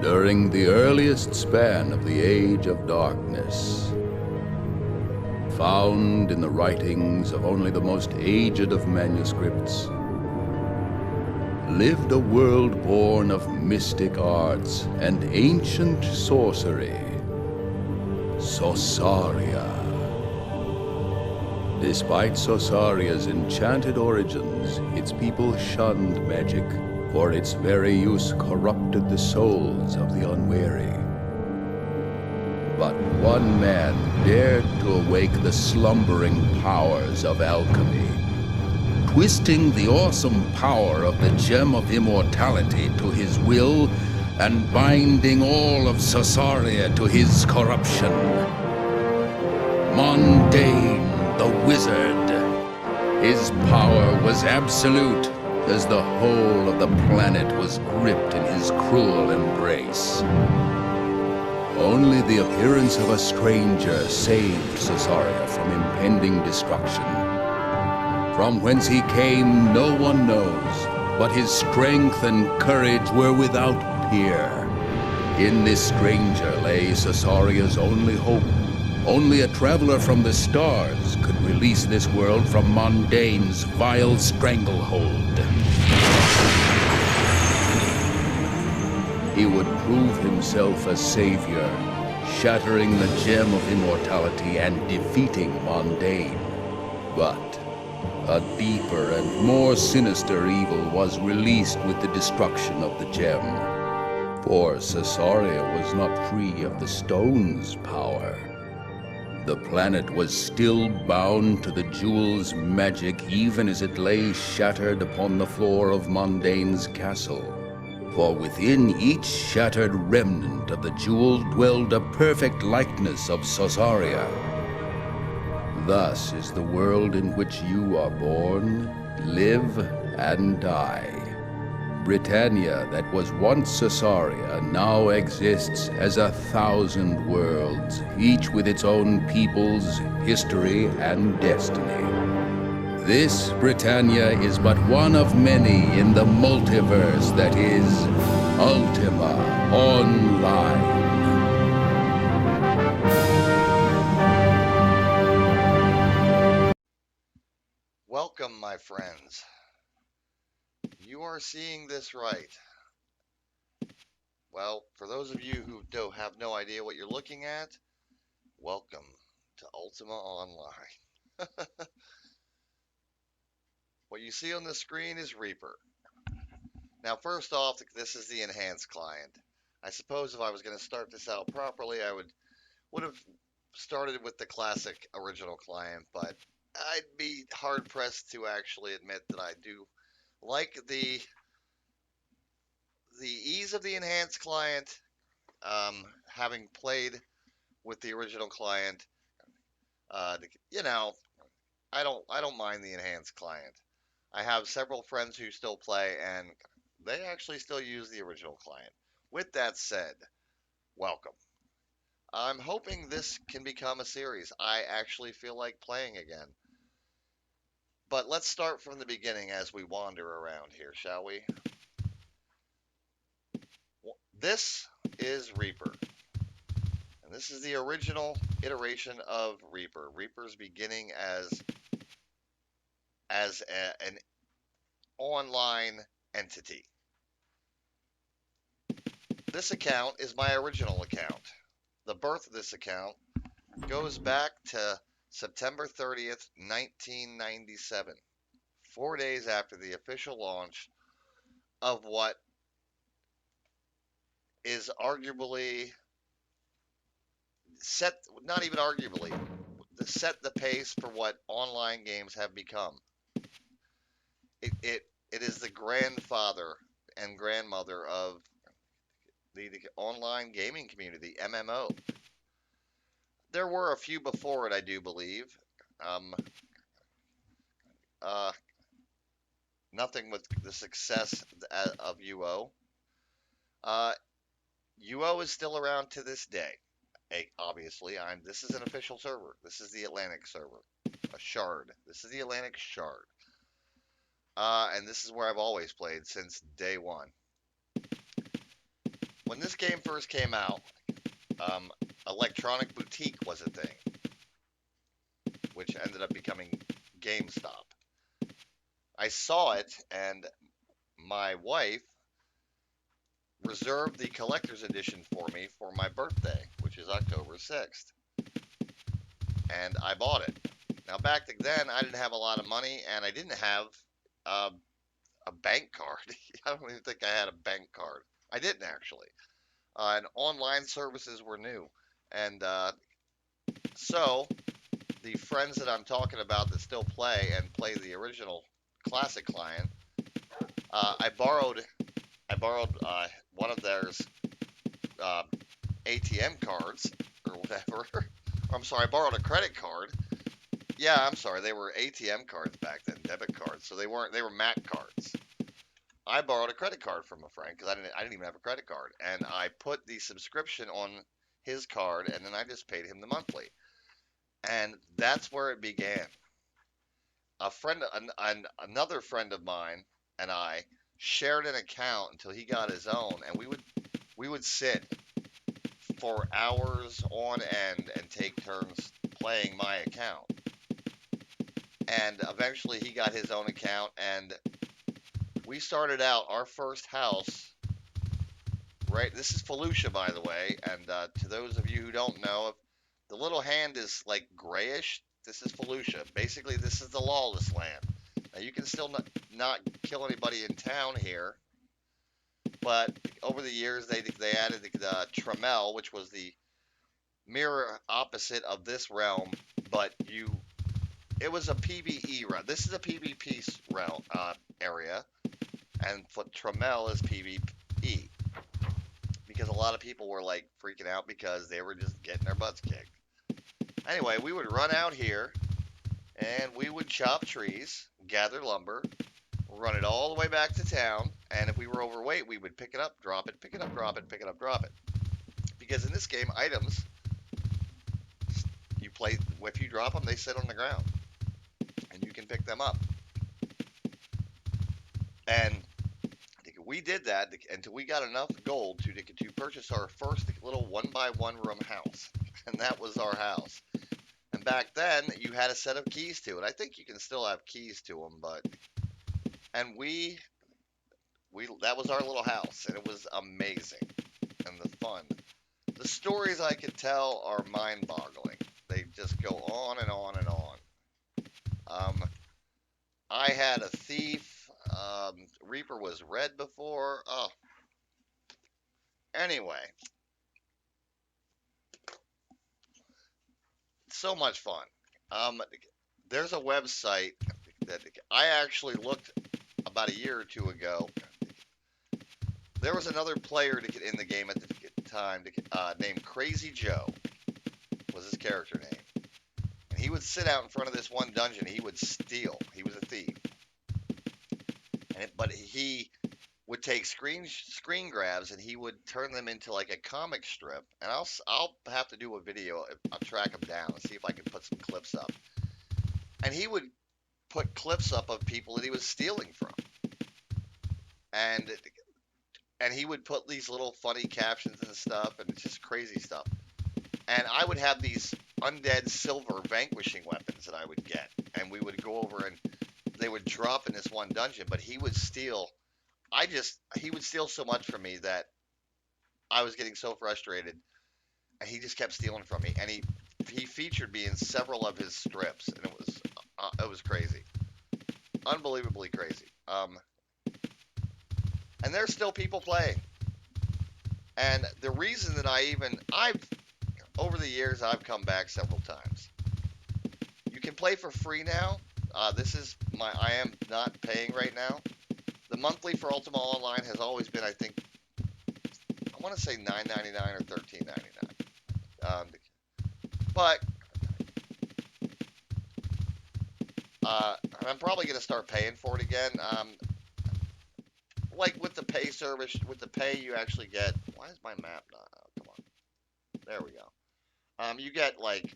during the earliest span of the Age of Darkness. Found in the writings of only the most aged of manuscripts, lived a world born of mystic arts and ancient sorcery, Sosaria. Despite Sosaria's enchanted origins, its people shunned magic, for its very use corrupted the souls of the unwary. But one man dared to awake the slumbering powers of alchemy, twisting the awesome power of the Gem of Immortality to his will and binding all of Sosaria to his corruption. Mundane, the wizard. His power was absolute, as the whole of the planet was gripped in his cruel embrace. Only the appearance of a stranger saved Sosaria from impending destruction. From whence he came, no one knows, but his strength and courage were without peer. In this stranger lay Sosaria's only hope. Only a traveler from the stars could release this world from Mundane's vile stranglehold. He would prove himself a savior, shattering the Gem of Immortality and defeating Mundane. But a deeper and more sinister evil was released with the destruction of the gem. For Sosaria was not free of the stone's power. The planet was still bound to the jewel's magic even as it lay shattered upon the floor of Mundane's castle. For within each shattered remnant of the jewel dwelled a perfect likeness of Sosaria. Thus is the world in which you are born, live, and die. Britannia, that was once Sosaria, now exists as 1,000 worlds, each with its own peoples, history, and destiny. This Britannia is but one of many in the multiverse that is Ultima Online. Welcome, my friends. You are seeing this right. Well, for those of you who have no idea what you're looking at, welcome to Ultima Online. What you see on the screen is Reaper. Now, first off, this is the enhanced client. I suppose if I was going to start this out properly, I would have started with the classic original client, but I'd be hard-pressed to actually admit that I do like the ease of the enhanced client. Having played with the original client, I don't mind the enhanced client. I have several friends who still play, and they actually still use the original client. With that said, welcome. I'm hoping this can become a series. I actually feel like playing again. But let's start from the beginning as we wander around here, shall we? This is Reaper. And this is the original iteration of Reaper. Reaper's beginning as an online entity. This account is my original account. The birth of this account goes back to September 30th, 1997, 4 days after the official launch of what is arguably not even arguably, set the pace for what online games have become. It is the grandfather and grandmother of the online gaming community, the MMO. There were a few before it, I do believe. Nothing with the success of UO. UO is still around to this day. Obviously, this is an official server. This is the Atlantic server, a shard. This is the Atlantic shard. And this is where I've always played since day one. when this game first came out, Electronic Boutique was a thing, which ended up becoming GameStop. I saw it, and my wife reserved the collector's edition for me for my birthday, which is October 6th. And I bought it. Now, back then, I didn't have a lot of money, and I didn't have uh, a bank card. I don't even think I had a bank card. I didn't actually. And online services were new. And so, the friends that I'm talking about that still play and play the original classic client, I borrowed one of theirs uh, ATM cards or whatever. I'm sorry, I borrowed a credit card. Yeah, I'm sorry, they were ATM cards back then, debit cards. So they were Mac cards. I borrowed a credit card from a friend because I didn't even have a credit card, and I put the subscription on his card, and then I just paid him the monthly, and that's where it began. Another friend of mine, and I shared an account until he got his own, and we would sit for hours on end and take turns playing my account. And eventually he got his own account, and we started out our first house. Right, this is Felucia, by the way, and to those of you who don't know, if the little hand is like grayish, this is Felucia. Basically, this is the lawless land. Now, you can still not kill anybody in town here, but over the years they added the Tremel, which was the mirror opposite of this realm, but it was a PvE realm. This is a PvP realm area, and Tremel is PvE. Because a lot of people were like freaking out because they were just getting their butts kicked. Anyway, we would run out here and we would chop trees, gather lumber, run it all the way back to town, and if we were overweight, we would pick it up, drop it, pick it up, drop it, pick it up, drop it. Because in this game, items, if you drop them, they sit on the ground, and you can pick them up. And we did that until we got enough gold to purchase our first little 1-by-1 room house, and that was our house. And back then, you had a set of keys to it. I think you can still have keys to them, and that was our little house, and it was amazing, and the fun. The stories I could tell are mind-boggling. They just go on and on and on. I had a thief. Reaper was red before. Oh, anyway, so much fun. There's a website that I actually looked about a year or two ago. There was another player in the game at the time named Crazy Joe, was his character name. And he would sit out in front of this one dungeon. He would steal. He was a thief. But he would take screen grabs and he would turn them into like a comic strip. And I'll have to do a video. I'll track him down and see if I can put some clips up. And he would put clips up of people that he was stealing from. And he would put these little funny captions and stuff, and it's just crazy stuff. And I would have these undead silver vanquishing weapons that I would get, and we would go over and they would drop in this one dungeon, but he would steal. He would steal so much from me that I was getting so frustrated, and he just kept stealing from me. And he featured me in several of his strips, and it was crazy, unbelievably crazy. And there's still people playing. And the reason that over the years, I've come back several times. You can play for free now. I am not paying right now. The monthly for Ultima Online has always been, I think, I want to say $9.99 or $13.99. But I'm probably going to start paying for it again. Like with the pay service, with the pay you actually get. Why is my map not? Oh, come on. There we go. You get like,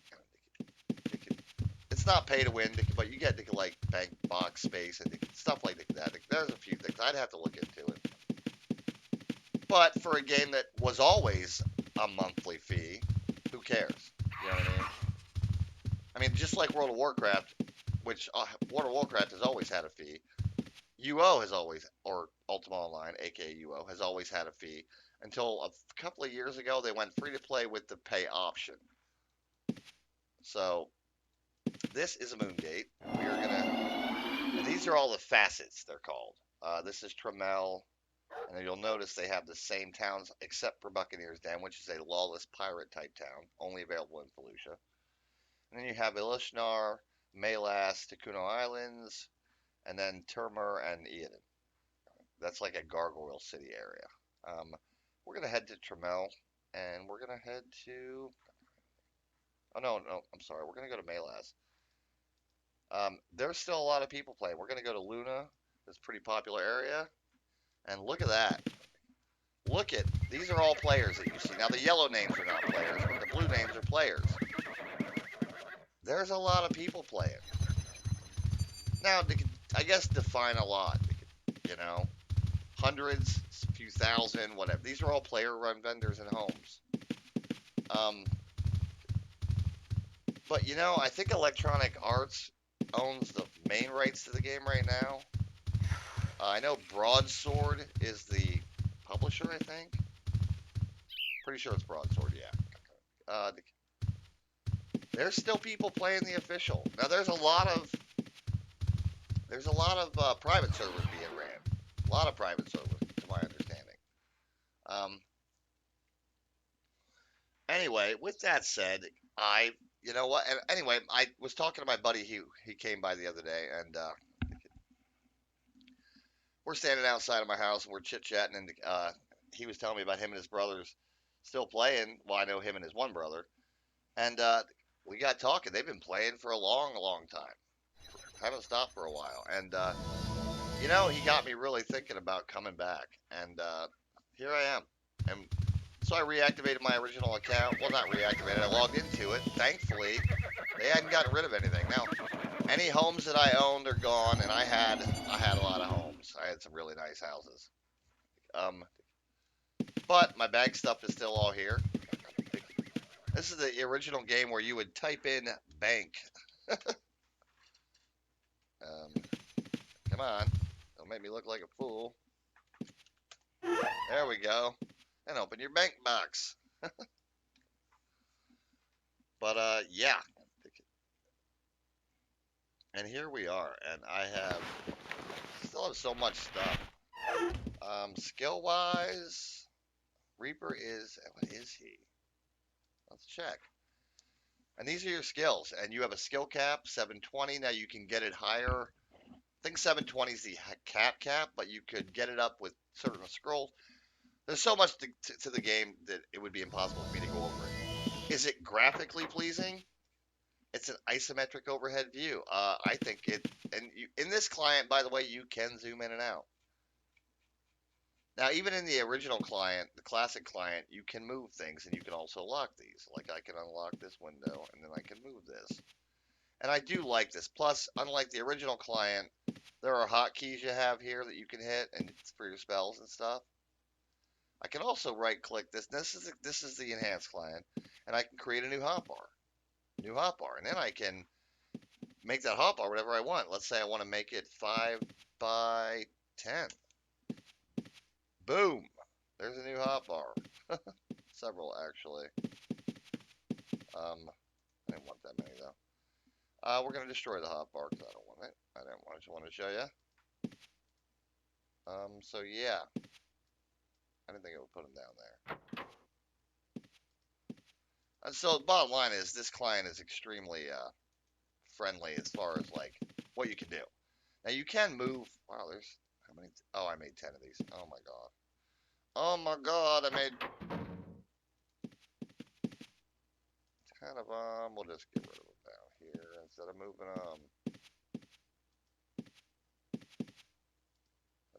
it's not pay to win, but you get like bank box space and stuff like that. There's a few things I'd have to look into it. But for a game that was always a monthly fee, who cares? You know what I mean? I mean, just like World of Warcraft, which World of Warcraft has always had a fee. UO has always, or Ultima Online, aka UO, has always had a fee until a couple of years ago they went free to play with the pay option. So this is a Moongate. We are gonna, and these are all the facets they're called. This is Tremel, and you'll notice they have the same towns except for Buccaneers Dam, which is a lawless pirate type town, only available in Felucia. And then you have Ilishnar, Malas, Takuno Islands, and then Termur and Eoden. That's like a Gargoyle City area. We're gonna head to Tremel, and we're gonna head to. Oh no, I'm sorry. We're gonna go to Malas. There's still a lot of people playing. We're gonna go to Luna, this pretty popular area, and look at that. Look at these are all players that you see. Now the yellow names are not players, but the blue names are players. There's a lot of people playing. Now, I guess define a lot. You know, hundreds, a few thousand, whatever. These are all player-run vendors and homes. But you know, I think Electronic Arts owns the main rights to the game right now. I know Broadsword is the publisher, I think. Pretty sure it's Broadsword, yeah. There's still people playing the official. Now there's a lot of private servers being ran. A lot of private servers, to my understanding. Anyway, with that said, you know what? And anyway, I was talking to my buddy. He came by the other day, and we're standing outside of my house and we're chit chatting, and he was telling me about him and his brothers still playing. Well, I know him and his one brother, and we got talking. They've been playing for a long, long time. Haven't stopped for a while, and you know, he got me really thinking about coming back, and here I am. And so I reactivated my original account. Well, not reactivated. I logged into it. Thankfully, they hadn't gotten rid of anything. Now, any homes that I owned are gone, and I had a lot of homes. I had some really nice houses. But my bank stuff is still all here. This is the original game where you would type in bank. Come on, don't make me look like a fool. There we go. And open your bank box. But yeah. And here we are, and I still have so much stuff. Skill wise, Reaper is, what is he? Let's check. And these are your skills, and you have a skill cap, 720. Now you can get it higher. I think 720 is the cap, but you could get it up with certain scrolls. There's so much to the game that it would be impossible for me to go over it. Is it graphically pleasing? It's an isometric overhead view. I think it, and in this client, by the way, you can zoom in and out. Now, even in the original client, the classic client, you can move things, and you can also lock these. Like I can unlock this window, and then I can move this. And I do like this. Plus, unlike the original client, there are hotkeys you have here that you can hit, and it's for your spells and stuff. I can also right-click this. This is the enhanced client, and I can create a new hotbar. And then I can make that hotbar whatever I want. Let's say I want to make it 5 by 10. Boom! There's a new hotbar. Several, actually. I didn't want that many, though. We're going to destroy the hotbar because I don't want it. I just want to show you. So, yeah. I didn't think it would put them down there. And so, the bottom line is, this client is extremely friendly as far as, like, what you can do. Now, you can move. Wow, there's... How many? Oh, I made 10 of these. Oh, my God. Oh, my God, I made... 10 of them. We'll just get rid of them down here instead of moving them.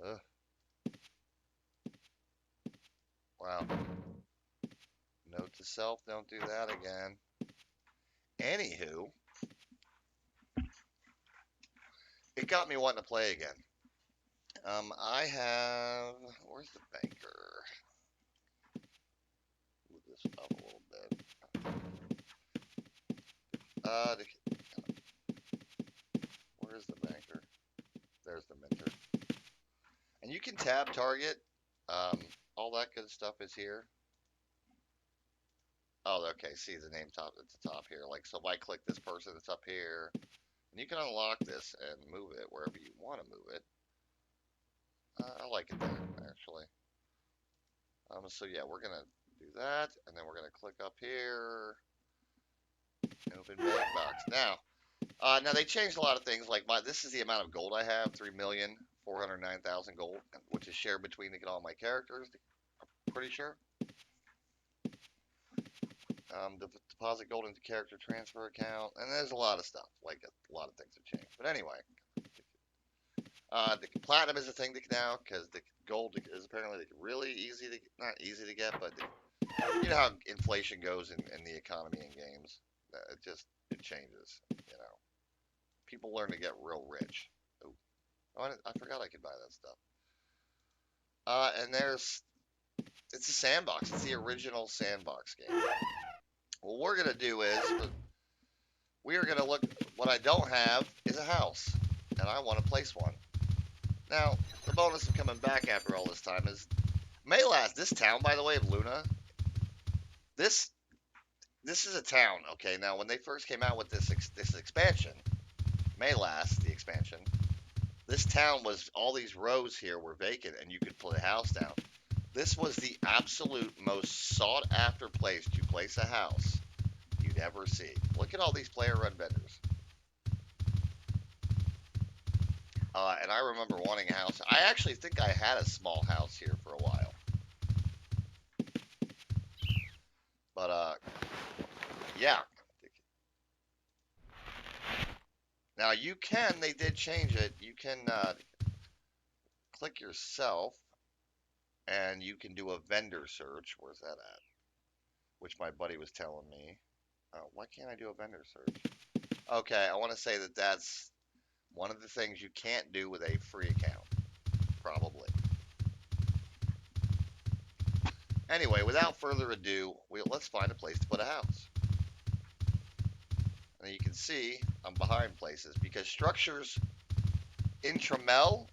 Ugh. Wow. Note to self, don't do that again. Anywho, it got me wanting to play again. I have, where's the banker? this up a little bit. Where's the banker? There's the minter. And you can tab target. All that good stuff is here. Oh, okay. See the name top at the top here. Like, so if I click this person that's up here, and you can unlock this and move it wherever you want to move it. I like it there, actually. So yeah, we're gonna do that, and then we're gonna click up here, and open bank box. Now they changed a lot of things. Like this is the amount of gold I have, 3,409,000 gold, which is shared between all my characters. I'm pretty sure. Deposit gold into character transfer account, and there's a lot of stuff. Like a lot of things have changed. But anyway, the platinum is a thing now because the gold is apparently really easy to not easy to get, but you know how inflation goes in the economy in games. It changes. You know, people learn to get real rich. Ooh. Oh, I forgot I could buy that stuff. And it's a sandbox. It's the original sandbox game. What we're gonna do is we are gonna look. What I don't have is a house, and I want to place one. Now, the bonus of coming back after all this time is Maylast. This town, by the way, of Luna. This is a town. Okay, now when they first came out with this expansion, Maylast, the expansion, this town was all these rows here were vacant, and you could put a house down. This was the absolute most sought after place to place a house you'd ever see. Look at all these player run vendors. And I remember wanting a house. I actually think I had a small house here for a while. But, yeah. Now you can, they did change it. You can click yourself and you can do a vendor search. Where's that at? Which my buddy was telling me. Why can't I do a vendor search? Okay, I want to say that that's one of the things you can't do with a free account. Probably. Anyway, without further ado, let's find a place to put a house. And you can see I'm behind places because structures in Tremel,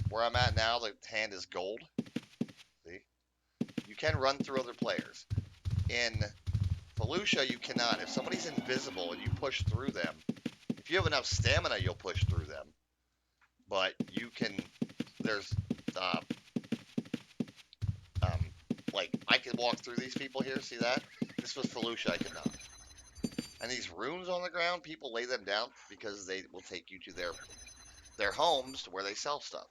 where I'm at now, the hand is gold. See? You can run through other players. In Felucia, you cannot. If somebody's invisible and you push through them, if you have enough stamina, you'll push through them. But you can, there's, like, I can walk through these people here, see that? This was Felucia, I could not. And these runes on the ground, people lay them down because they will take you to their homes where they sell stuff.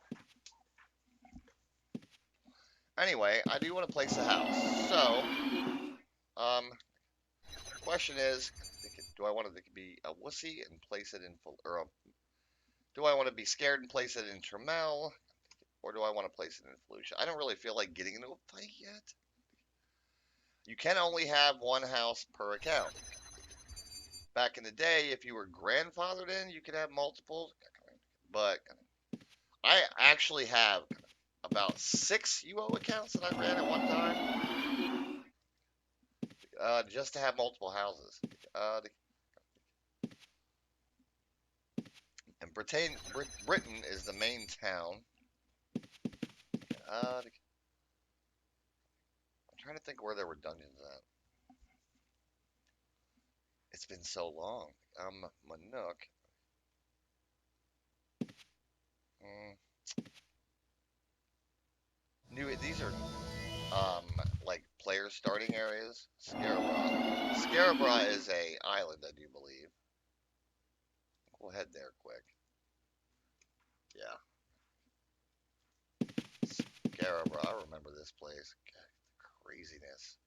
Anyway, I do want to place a house. So, question is, do I want it to be a wussy and place it in, or do I want to be scared and place it in Tremel, or do I want to place it in Felucia? I don't really feel like getting into a fight yet. You can only have one house per account. Back in the day, if you were grandfathered in, you could have multiple. But I actually have about 6 UO accounts that I ran at one time, just to have multiple houses. And Britain is the main town. I'm trying to think where there were dungeons at. It's been so long. Manook. These are like player starting areas. Scarabra is a island, I do believe. We'll head there quick. Yeah. Scarabra, I remember this place. God, craziness.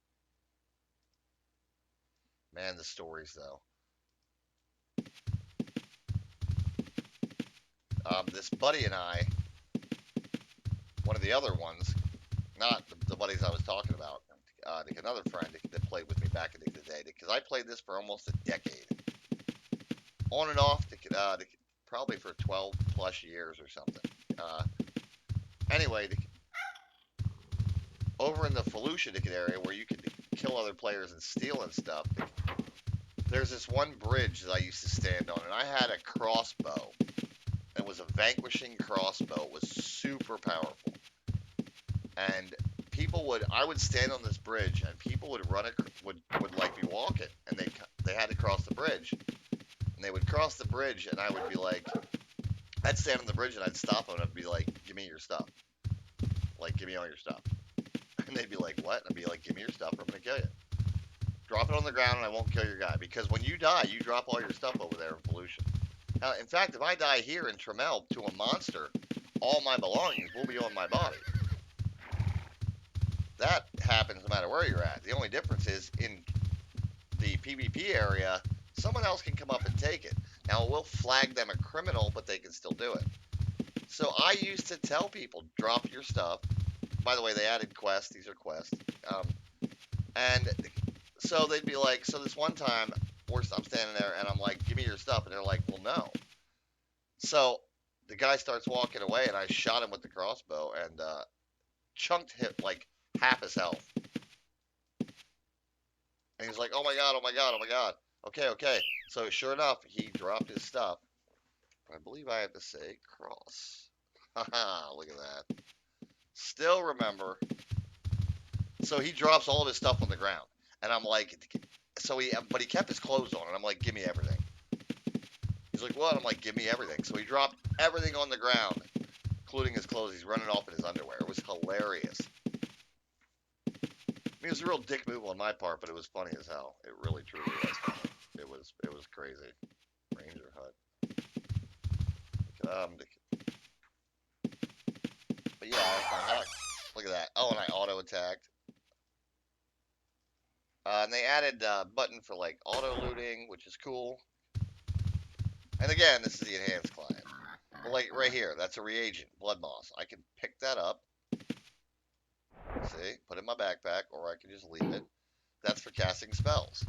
Man, the stories though. This buddy and I, one of the other ones, not the buddies I was talking about, another friend that played with me back in the day, because I played this for almost a decade. On and off, probably for 12 plus years or something. Anyway, over in the Felucia area where you could kill other players and steal and stuff. There's this one bridge that I used to stand on, and I had a crossbow. It was a vanquishing crossbow. It was super powerful. And I would stand on this bridge, and people would would like be walking, and they had to cross the bridge, and they would cross the bridge, and I would be like, I'd stand on the bridge and I'd stop them, and I'd be like, give me your stuff, like give me all your stuff, and they'd be like, what? And I'd be like, give me your stuff, or I'm gonna kill you. Drop it on the ground, and I won't kill your guy, because when you die, you drop all your stuff over there in pollution. Now, in fact, if I die here in Tremel to a monster, all my belongings will be on my body. That happens no matter where you're at. The only difference is in the PvP area, someone else can come up and take it. Now, it will flag them a criminal, but they can still do it. So I used to tell people, drop your stuff. By the way, they added quests. These are quests. And so they'd be like, so this one time, I'm standing there, and I'm like, give me your stuff. And they're like, well, no. So the guy starts walking away, and I shot him with the crossbow, and chunked him like half his health. And he's like, oh my god, oh my god, oh my god. Okay, okay. So sure enough, he dropped his stuff. I believe I have to say cross. Haha, look at that. Still remember. So he drops all of his stuff on the ground. And I'm like, but he kept his clothes on. And I'm like, give me everything. He's like, what? I'm like, give me everything. So he dropped everything on the ground, including his clothes. He's running off in his underwear. It was hilarious. I mean, it was a real dick move on my part, but it was funny as hell. It really, truly was funny. It was crazy. Ranger hut. But yeah, look at that. Oh, and I auto attacked. And they added a button for like auto looting, which is cool. And again, this is the enhanced client. But like right here, that's a reagent, blood moss. I can pick that up. See, put it in my backpack, or I can just leave it. That's for casting spells.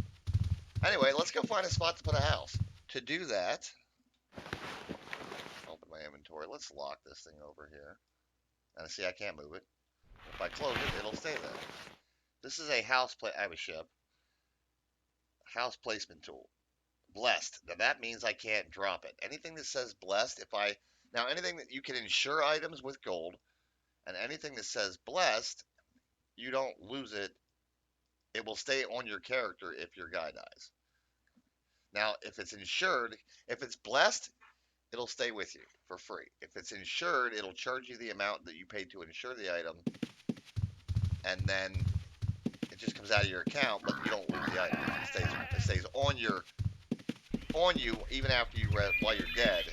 Anyway, let's go find a spot to put a house. To do that, open my inventory. Let's lock this thing over here. And see, I can't move it. If I close it, it'll stay there. This is a I have a ship. House placement tool. Blessed. Now that means I can't drop it. Anything that says blessed, anything that you can insure items with gold, and anything that says blessed, you don't lose it. It will stay on your character if your guy dies. Now, if it's insured, if it's blessed, it'll stay with you for free. If it's insured, it'll charge you the amount that you paid to insure the item, and then it just comes out of your account, but you don't lose the item. It stays on you even after while you're dead,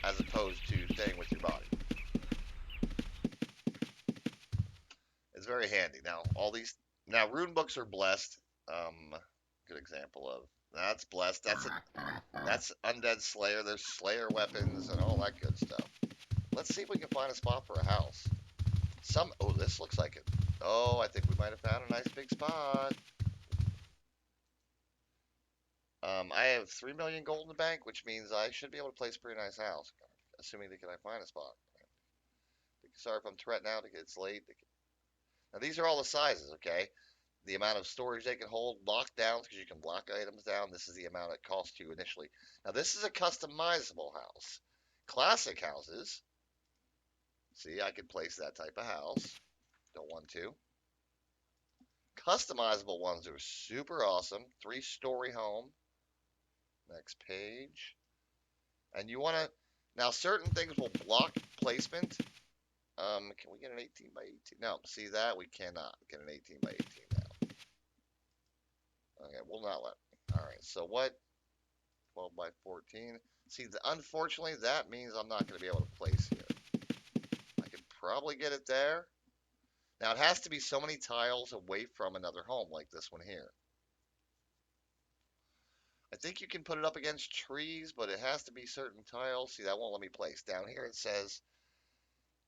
as opposed to staying with your body. It's very handy. Now rune books are blessed. Good example of that's blessed. That's undead slayer. There's slayer weapons and all that good stuff. Let's see if we can find a spot for a house. This looks like it. Oh, I think we might have found a nice big spot. I have 3 million gold in the bank, which means I should be able to place a pretty nice house, assuming that I find a spot. Sorry if I'm threatening out. It's late. Now these are all the sizes, okay? The amount of storage they can hold, lockdowns, because you can lock items down. This is the amount it costs you initially. Now this is a customizable house. Classic houses. See, I can place that type of house. Don't want to. Customizable ones are super awesome. 3-story home. Next page. And you want to, now certain things will block placement. Can we get an 18 by 18? No, see that? We cannot get an 18 by 18 now. Okay, we'll not let. All right, so what? 12 by 14. See, unfortunately, that means I'm not going to be able to place here. I could probably get it there. Now, it has to be so many tiles away from another home, like this one here. I think you can put it up against trees, but it has to be certain tiles. See, that won't let me place. Down here it says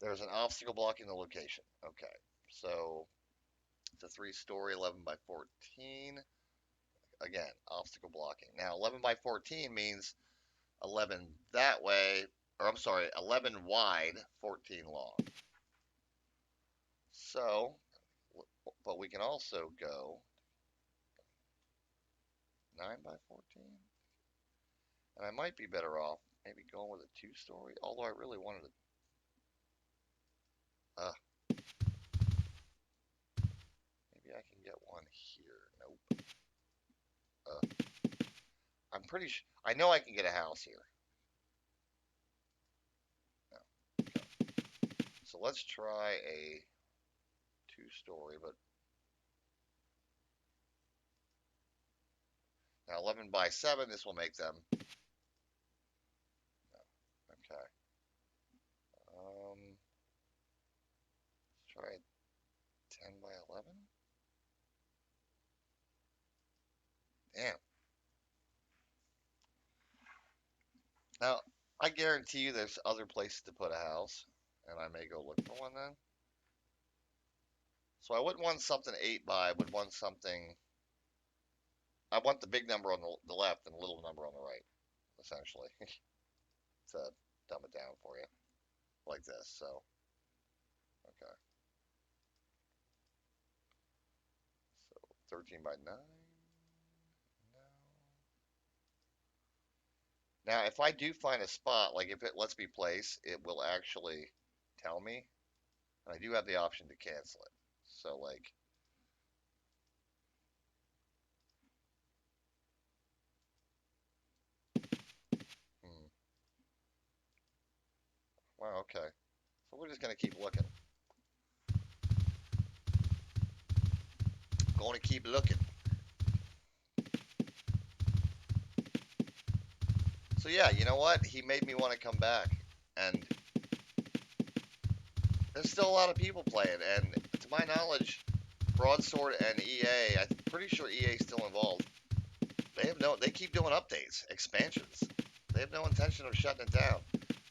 there's an obstacle blocking the location. Okay, so it's a 3-story, 11 by 14. Again, obstacle blocking. Now, 11 by 14 means 11 that way, or I'm sorry, 11 wide, 14 long. So, but we can also go 9 by 14? And I might be better off maybe going with a 2-story, although I really wanted to. Maybe I can get one here. Nope. I'm pretty sure. I know I can get a house here. No. Okay. So let's try a 2-story, but now 11 by 7. This will make them. No. Okay. Let's try 10 by 11. Damn. Now, I guarantee you there's other places to put a house, and I may go look for one then. So I wouldn't want something 8 by, I would want something. I want the big number on the left and the little number on the right, essentially, to dumb it down for you, like this. So, okay. So 13 by 9. No. Now, if I do find a spot, like if it lets me place, it will actually tell me. And I do have the option to cancel it. So, like, wow, okay. So we're just going to keep looking. Going to keep looking. So yeah, you know what? He made me want to come back. And there's still a lot of people playing. And to my knowledge, Broadsword and EA, I'm pretty sure EA is still involved. They keep doing updates, expansions. They have no intention of shutting it down.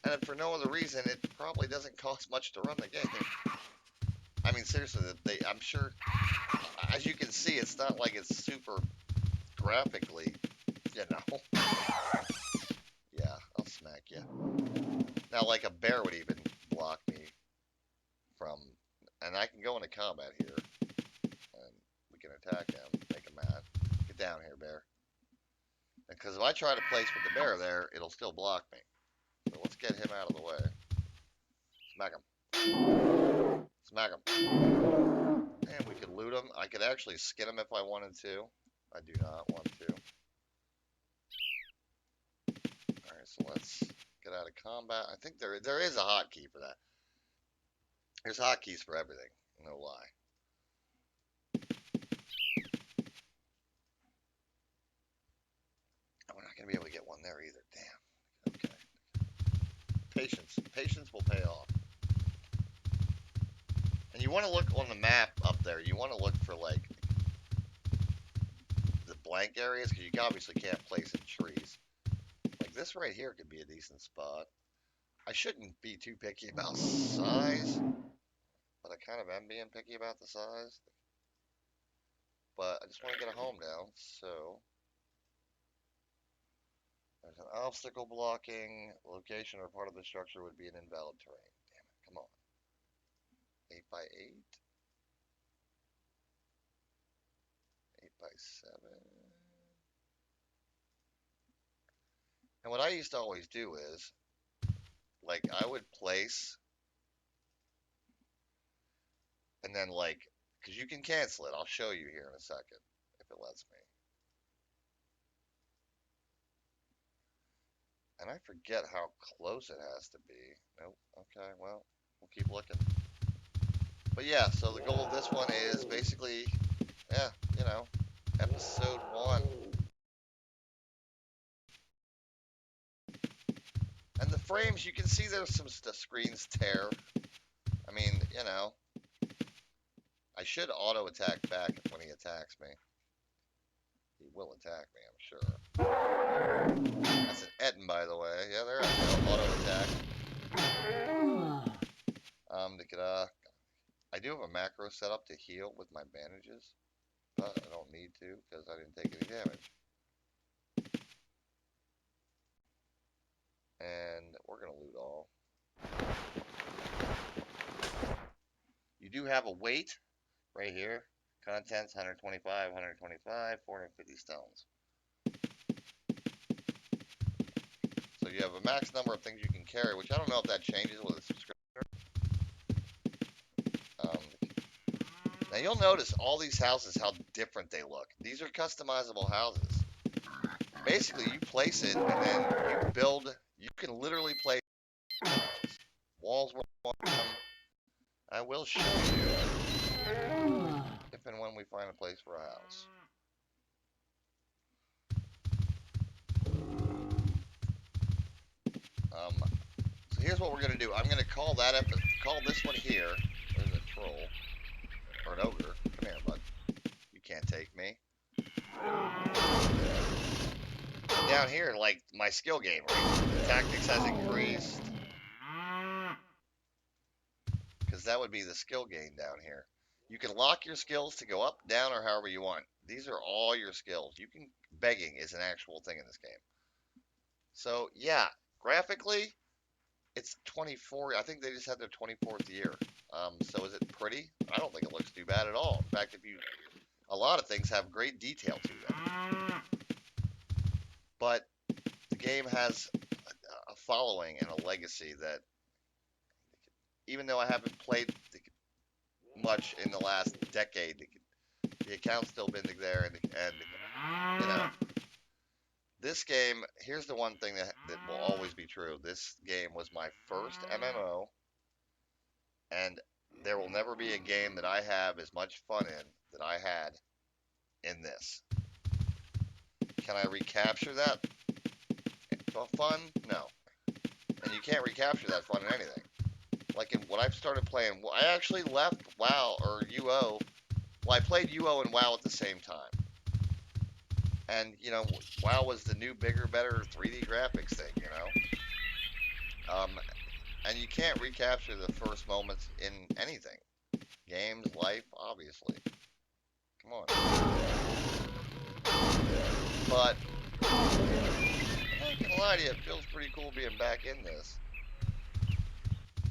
And if for no other reason, it probably doesn't cost much to run the game. I mean, seriously, I'm sure, as you can see, it's not like it's super graphically, you know. Yeah, I'll smack you. Now, like a bear would even block me from, and I can go into combat here, and we can attack him, make him mad. Get down here, bear. Because if I try to place with the bear there, it'll still block me. So let's get him out of the way. Smack him. Smack him. And we could loot him. I could actually skin him if I wanted to. I do not want to. Alright, so let's get out of combat. I think there is a hotkey for that. There's hotkeys for everything. No lie. We're not going to be able to get one there either. Damn. Okay. Patience. Patience will pay off. And you want to look on the map up there. You want to look for, like, the blank areas, because you obviously can't place in trees. Like this right here could be a decent spot. I shouldn't be too picky about size, but I kind of am being picky about the size. But I just want to get a home now, so there's an obstacle blocking location or part of the structure would be an invalid terrain. Damn it, come on. 8 by 8. 8 by 7. And what I used to always do is, like, I would place, and then, like, because you can cancel it. I'll show you here in a second, if it lets me. And I forget how close it has to be. Nope. Okay, well, we'll keep looking. But yeah, so the goal of this one is basically, yeah, you know, episode 1. And the frames, you can see there's some screens tear. I mean, you know, I should auto attack back when he attacks me. He will attack me, I'm sure. That's an Etten, by the way. Yeah, there I go. Auto attack. I do have a macro set up to heal with my bandages, but I don't need to because I didn't take any damage. And we're going to loot all. You do have a weight right here. Contents 125, 125, 450 stones. you have a max number of things you can carry, which I don't know if that changes with a subscription. Now you'll notice all these houses, how different they look. These are customizable houses. Basically, you place it and then you build. You can literally place walls were one. I will show you if and when we find a place for a house. So here's what we're gonna do. I'm gonna call this one here. There's a troll or an ogre. Come here, bud. You can't take me. Down here, like my skill gain rate, tactics has increased because that would be the skill gain down here. You can lock your skills to go up, down, or however you want. These are all your skills. Begging is an actual thing in this game. So yeah, graphically, it's 24. I think they just had their 24th year. So is it pretty? I don't think it looks too bad at all. In fact, a lot of things have great detail to them. But the game has a following and a legacy that, even though I haven't played much in the last decade, the account's still been there, and you know, this game. Here's the one thing that will always be true. This game was my first MMO, and there will never be a game that I have as much fun in that I had in this. Can I recapture that fun? No. And you can't recapture that fun in anything. Like when I started playing, I actually left WoW or UO. Well, I played UO and WoW at the same time. And, WoW was the new, bigger, better 3D graphics thing, And you can't recapture the first moments in anything. Games, life, obviously. Come on. But, I'm not gonna lie to you, it feels pretty cool being back in this.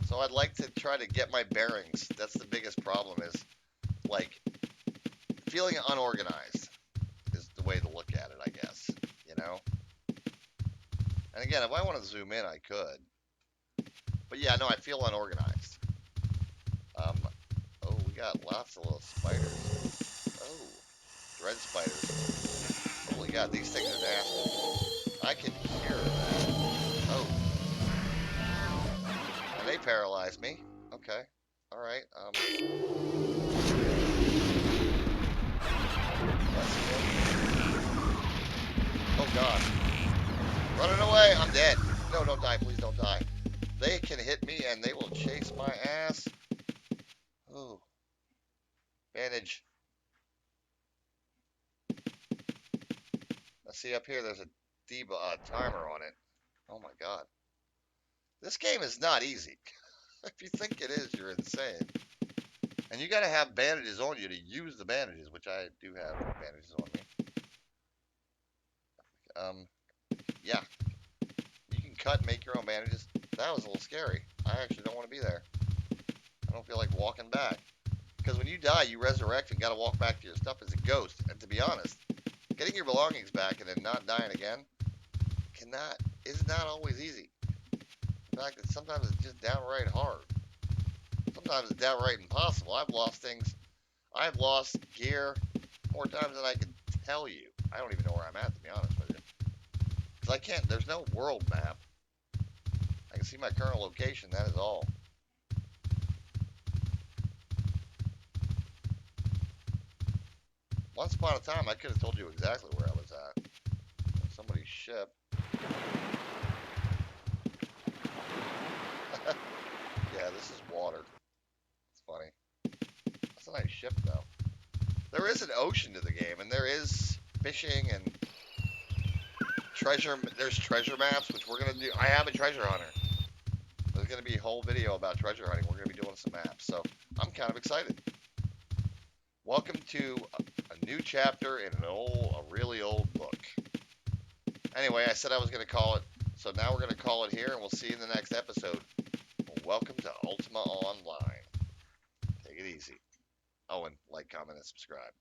So I'd like to try to get my bearings. That's the biggest problem is, like, feeling unorganized is the way to look at it, I guess, And again, if I want to zoom in, I could. But yeah, no, I feel unorganized. Oh, we got lots of little spiders. Oh, dread spiders. Holy God, these things are nasty. I can hear that. Oh. And they paralyzed me. Okay. Alright, oh God. Running away! I'm dead. No, don't die. Please don't die. They can hit me and they will chase my ass. Ooh. Bandage. Now see up here, there's a timer on it. Oh my God. This game is not easy. If you think it is, you're insane. And you gotta have bandages on you to use the bandages, which I do have bandages on me. Yeah. You can cut and make your own bandages. That was a little scary. I actually don't want to be there. I don't feel like walking back. Because when you die, you resurrect and gotta walk back to your stuff as a ghost. And to be honest, getting your belongings back and then not dying again is not always easy. In fact, sometimes it's just downright hard. Sometimes it's downright impossible. I've lost things. I've lost gear more times than I can tell you. I don't even know where I'm at, to be honest with you. Because there's no world map. I can see my current location, that is all. Once upon a time, I could have told you exactly where I was at. Somebody's ship. Yeah, this is water. It's funny. That's a nice ship, though. There is an ocean to the game, and there is fishing and treasure. There's treasure maps, which we're going to do. I am a treasure hunter. There's going to be a whole video about treasure hunting. We're going to be doing some maps, so I'm kind of excited. Welcome to a new chapter in a really old book. Anyway, I said I was going to call it, so now we're going to call it here, and we'll see you in the next episode. Welcome to Ultima Online. Take it easy. Oh, and like, comment, and subscribe.